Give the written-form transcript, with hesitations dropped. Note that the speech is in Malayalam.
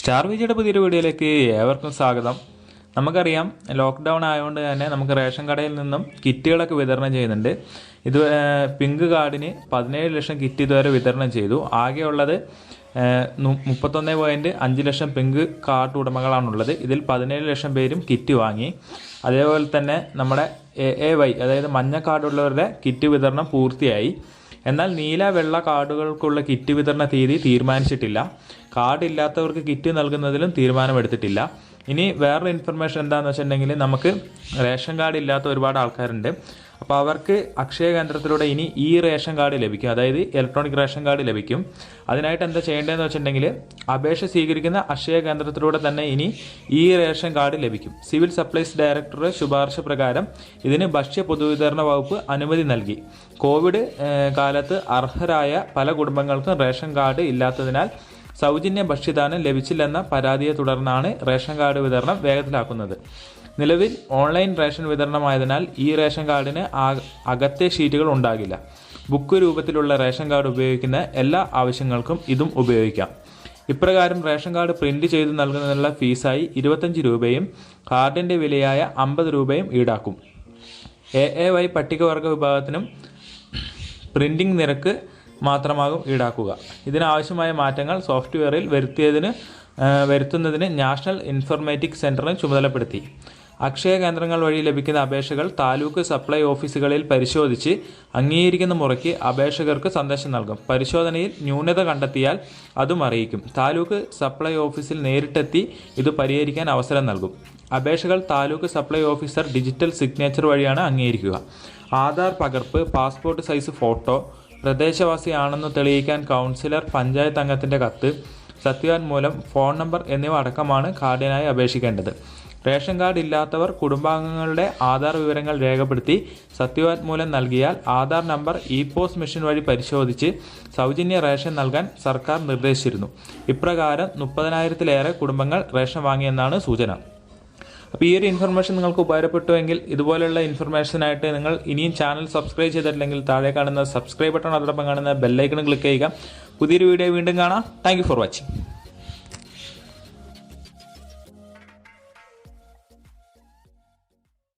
സ്റ്റാർ വിജയുടെ പുതിയൊരു വീഡിയോയിലേക്ക് ഏവർക്കും സ്വാഗതം. നമുക്കറിയാം, ലോക്ക്ഡൗൺ ആയതുകൊണ്ട് തന്നെ നമുക്ക് റേഷൻ കടയിൽ നിന്നും കിറ്റുകളൊക്കെ വിതരണം ചെയ്യുന്നുണ്ട്. ഇത് പിങ്ക് കാർഡിന് 17 ലക്ഷം കിറ്റ് ഇതുവരെ വിതരണം ചെയ്തു. ആകെയുള്ളത് 31.5 ലക്ഷം പിങ്ക് കാർഡ് ഉടമകളാണുള്ളത്. ഇതിൽ 17 ലക്ഷം പേരും കിറ്റ് വാങ്ങി. അതേപോലെ തന്നെ നമ്മുടെ AAY അതായത് മഞ്ഞ കാർഡുള്ളവരുടെ കിറ്റ് വിതരണം പൂർത്തിയായി. എന്നാൽ നീല വെള്ള കാർഡുകൾക്കുള്ള കിറ്റ് വിതരണ തീയതി തീരുമാനിച്ചിട്ടില്ല. കാർഡ് ഇല്ലാത്തവർക്ക് കിറ്റ് നൽകുന്നതിലും തീരുമാനമെടുത്തിട്ടില്ല. ഇനി വേറൊരു ഇൻഫർമേഷൻ എന്താണെന്ന് വെച്ചിട്ടുണ്ടെങ്കിൽ, നമുക്ക് റേഷൻ കാർഡ് ഇല്ലാത്ത ഒരുപാട് ആൾക്കാരുണ്ട്. അപ്പോൾ അവർക്ക് അക്ഷയ കേന്ദ്രത്തിലൂടെ ഇനി ഈ റേഷൻ കാർഡ് ലഭിക്കും, അതായത് ഇലക്ട്രോണിക് റേഷൻ കാർഡ് ലഭിക്കും. അതിനായിട്ട് എന്താ ചെയ്യേണ്ടതെന്ന് വെച്ചിട്ടുണ്ടെങ്കിൽ, അപേക്ഷ സ്വീകരിക്കുന്ന അക്ഷയ കേന്ദ്രത്തിലൂടെ തന്നെ ഇനി ഈ റേഷൻ കാർഡ് ലഭിക്കും. സിവിൽ സപ്ലൈസ് ഡയറക്ടറുടെ ശുപാർശ പ്രകാരം ഇതിന് ഭക്ഷ്യ പൊതുവിതരണ വകുപ്പ് അനുമതി നൽകി. കോവിഡ് കാലത്ത് അർഹരായ പല കുടുംബങ്ങൾക്കും റേഷൻ കാർഡ് ഇല്ലാത്തതിനാൽ സൗജന്യ ഭക്ഷ്യദാനം ലഭിച്ചില്ലെന്ന പരാതിയെ തുടർന്നാണ് റേഷൻ കാർഡ് വിതരണം വേഗത്തിലാക്കുന്നത്. നിലവിൽ ഓൺലൈൻ റേഷൻ വിതരണമായതിനാൽ ഈ റേഷൻ കാർഡിന് അകത്തെ ഷീറ്റുകൾ ഉണ്ടാകില്ല. ബുക്ക് രൂപത്തിലുള്ള റേഷൻ കാർഡ് ഉപയോഗിക്കുന്ന എല്ലാ ആവശ്യങ്ങൾക്കും ഇതും ഉപയോഗിക്കാം. ഇപ്രകാരം റേഷൻ കാർഡ് പ്രിന്റ് ചെയ്ത് നൽകുന്നതിനുള്ള ഫീസായി 25 രൂപയും കാർഡിൻ്റെ വിലയായ 50 രൂപയും ഈടാക്കും. AAY പട്ടികവർഗ വിഭാഗത്തിനും പ്രിന്റിംഗ് നിരക്ക് മാത്രമാകും ഈടാക്കുക. ഇതിനാവശ്യമായ മാറ്റങ്ങൾ സോഫ്റ്റ്വെയറിൽ വരുത്തുന്നതിന് നാഷണൽ ഇൻഫർമേറ്റിക് സെന്ററിനെ ചുമതലപ്പെടുത്തി. അക്ഷയ കേന്ദ്രങ്ങൾ വഴി ലഭിക്കുന്ന അപേക്ഷകൾ താലൂക്ക് സപ്ലൈ ഓഫീസുകളിൽ പരിശോധിച്ച് അംഗീകരിക്കുന്ന മുറയ്ക്ക് അപേക്ഷകർക്ക് സന്ദേശം നൽകും. പരിശോധനയിൽ ന്യൂനത കണ്ടെത്തിയാൽ അതും അറിയിക്കും. താലൂക്ക് സപ്ലൈ ഓഫീസിൽ നേരിട്ടെത്തി ഇത് പരിഹരിക്കാൻ അവസരം നൽകും. അപേക്ഷകൾ taluk supply officer digital signature വഴിയാണ് അംഗീകരിക്കുക. ആധാർ പകർപ്പ്, പാസ്പോർട്ട് സൈസ് ഫോട്ടോ, പ്രദേശവാസിയാണെന്ന് തെളിയിക്കാൻ കൗൺസിലർ, പഞ്ചായത്ത് അംഗത്തിൻ്റെ കത്ത്, സത്യവാങ്മൂലം, ഫോൺ നമ്പർ എന്നിവ അടക്കമാണ് കാർഡിനായി അപേക്ഷിക്കേണ്ടത്. റേഷൻ കാർഡ് ഇല്ലാത്തവർ കുടുംബാംഗങ്ങളുടെ ആധാർ വിവരങ്ങൾ രേഖപ്പെടുത്തി സത്യവാങ്മൂലം നൽകിയാൽ ആധാർ നമ്പർ ഇ-പോസ് മെഷീൻ വഴി പരിശോധിച്ച് സൗജന്യ റേഷൻ നൽകാൻ സർക്കാർ നിർദ്ദേശിച്ചിരുന്നു. ഇപ്രകാരം 30,000-ലേറെ കുടുംബങ്ങൾ റേഷൻ വാങ്ങിയെന്നാണ് സൂചന. അപ്പോൾ ഈ ഒരു ഇൻഫർമേഷൻ നിങ്ങൾക്ക് ഉപകാരപ്പെട്ടുവെങ്കിൽ ഇതുപോലെയുള്ള ഇൻഫർമേഷനായിട്ട് നിങ്ങൾ ഇനിയും ചാനൽ സബ്സ്ക്രൈബ് ചെയ്തിട്ടില്ലെങ്കിൽ താഴെ കാണുന്ന സബ്സ്ക്രൈബ് ബട്ടൺ, അതോടൊപ്പം കാണുന്ന ബെല്ലൈക്കൺ ക്ലിക്ക് ചെയ്യുക. പുതിയൊരു വീഡിയോ വീണ്ടും കാണാം. Thank you for watching.